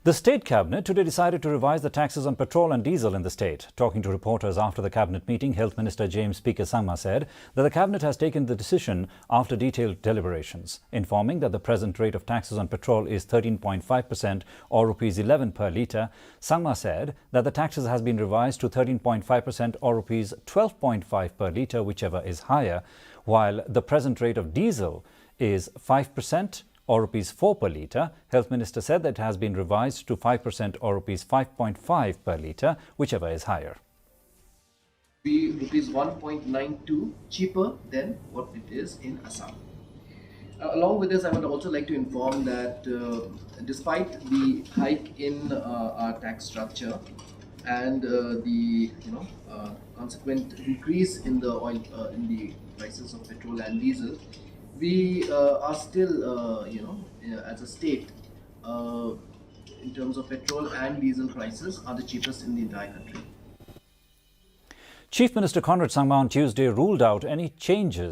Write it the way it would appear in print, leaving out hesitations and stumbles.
The State Cabinet today decided to revise the taxes on petrol and diesel in the state. Talking to reporters after the Cabinet meeting, Health Minister James Speaker Sangma said that the Cabinet has taken the decision after detailed deliberations, informing that the present rate of taxes on petrol is 13.5% or rupees 11 per litre. Sangma said that the taxes has been revised to 13.5% or rupees 12.5 per litre, whichever is higher, while the present rate of diesel is 5% or rupees 4 per litre. Health Minister said that it has been revised to 5% or rupees 5.5 per litre, whichever is higher. Be rupees 1.92 cheaper than what it is in Assam. Along with this, I would also like to inform that despite the hike in our tax structure and the consequent increase in the oil in the prices of petrol and diesel, we are still as a state in terms of petrol and diesel prices are the cheapest in the entire country. Chief Minister Conrad Sangma on Tuesday ruled out any changes